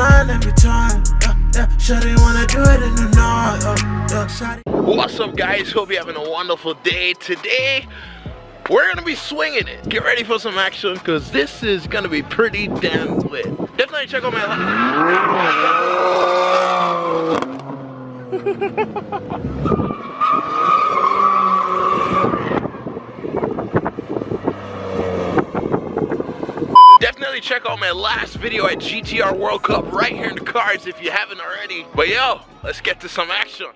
line every time. Shawty wanna do it in the north. What's up, guys? Hope you're having a wonderful day. Today, we're gonna be swinging it. Get ready for some action, because this is gonna be pretty damn lit. Definitely check out my Definitely check out my last video at GTR World Cup right here in the cards if you haven't already. But yo, let's get to some action.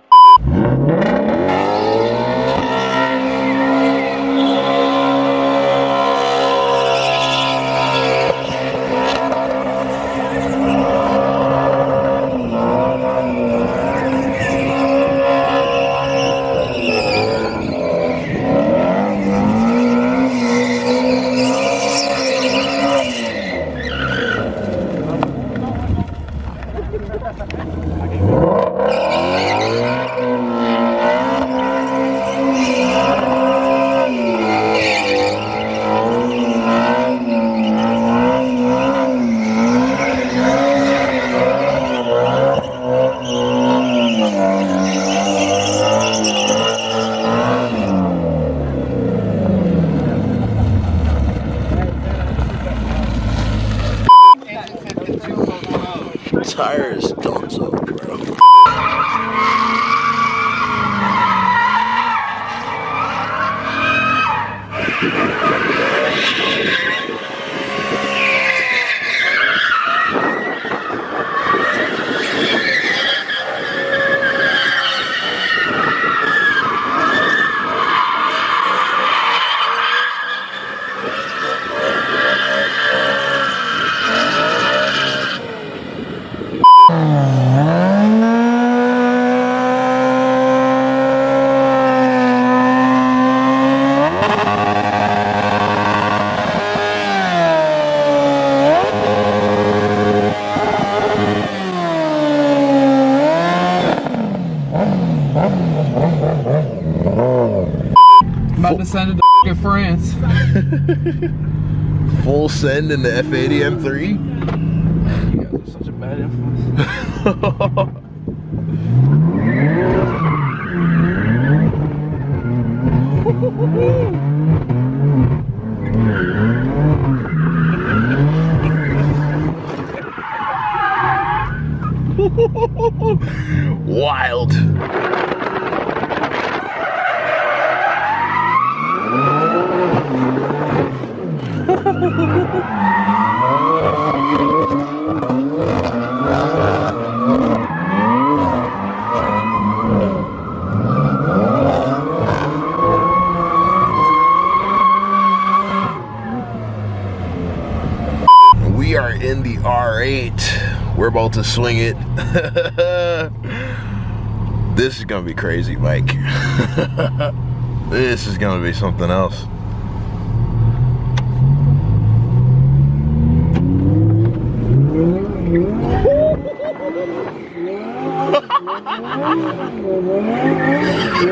Tires don't so, bro. About to send it to France. Full send in the F80 M3. You guys are such a bad influence. Wild. We are in the R8. We're about to swing it. This is gonna be crazy, Mike. This is gonna be something else.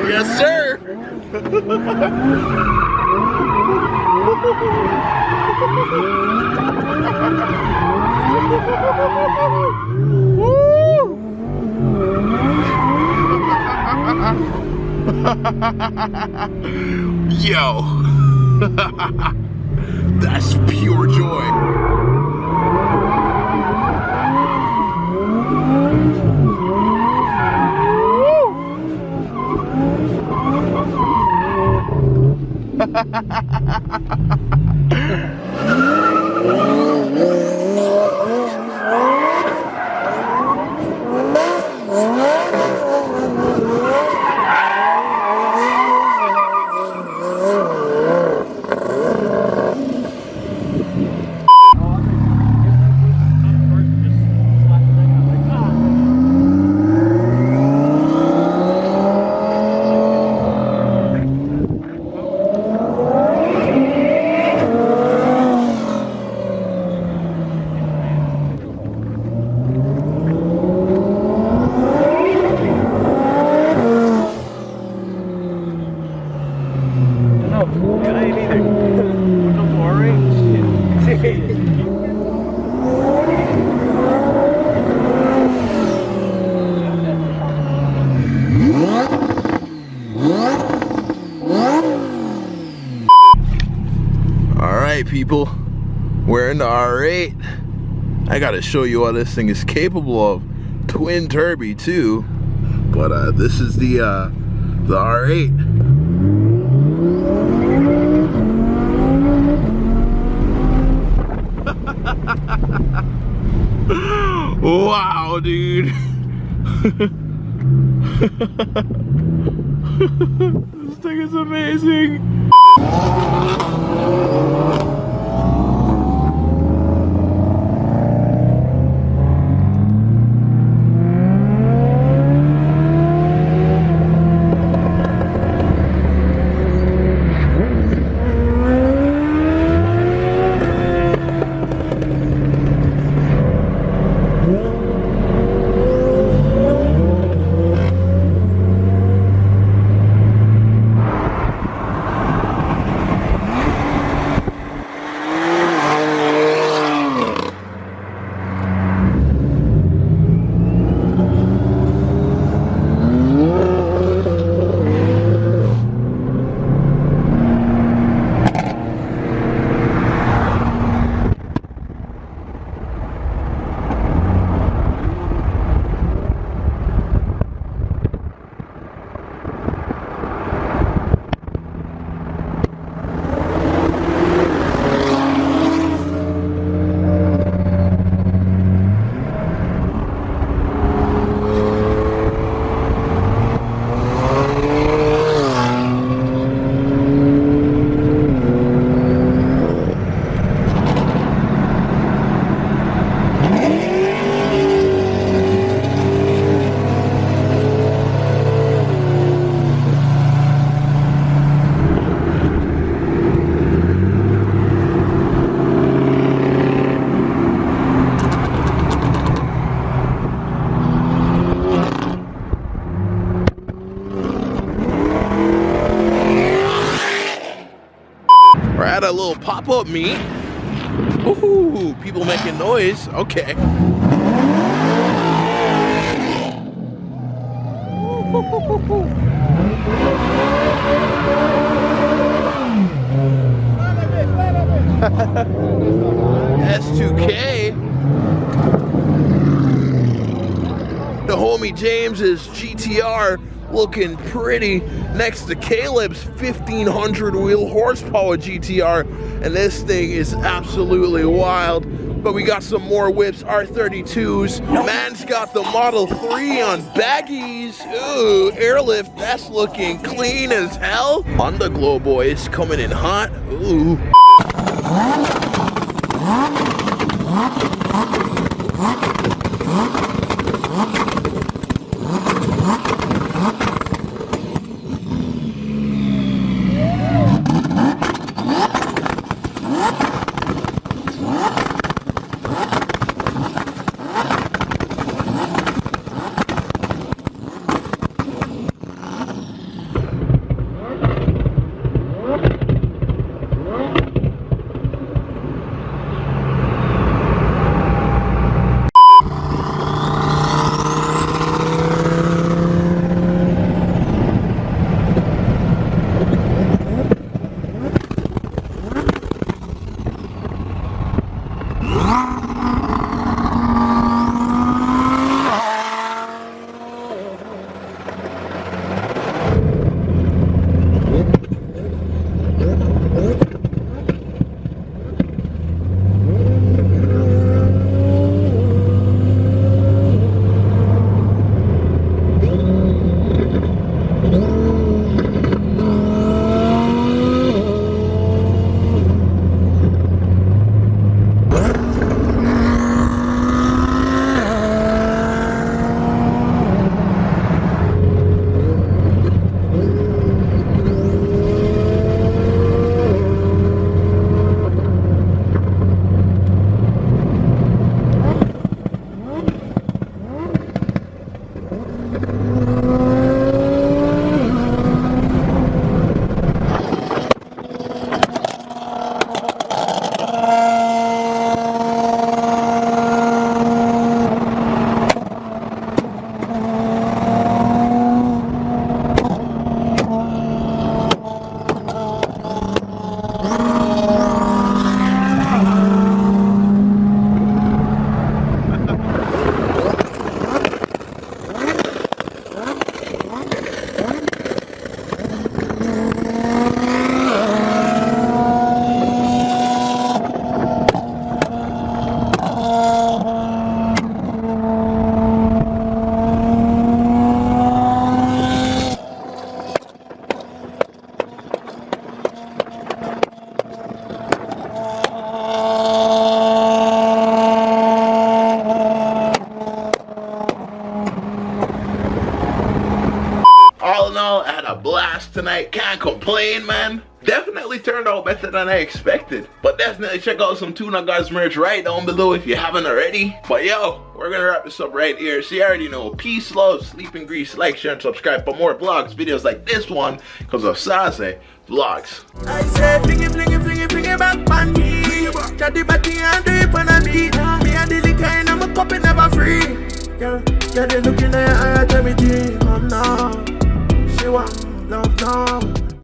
Yes, sir. Yo. That's pure joy. I gotta show you what this thing is capable of. Twin turbo too. But this is the R8. Wow, dude. This thing is amazing. We're at a little pop-up meet. Ooh, people making noise. Okay. S2K. The homie James's GTR looking pretty next to Caleb's 1500 wheel horsepower GTR, and this thing is absolutely wild. But we got some more whips, R32s. Man's got the Model 3 on baggies. Ooh, airlift, that's looking clean as hell. Underglow boys coming in hot. Ooh. blast tonight. Can't complain, man. Definitely turned out better than I expected. But definitely check out some TunerGodz merch right down below if you haven't already. But yo, we're gonna wrap this up right here. So you already know, peace, love, sleep and grease, like, share, and subscribe for more vlogs, videos like this one, because of Sase Vlogs. I say, fling it back on me. Chatty batty and do it when I beat. Me and the liquor and I'm a cup never free. Girl, you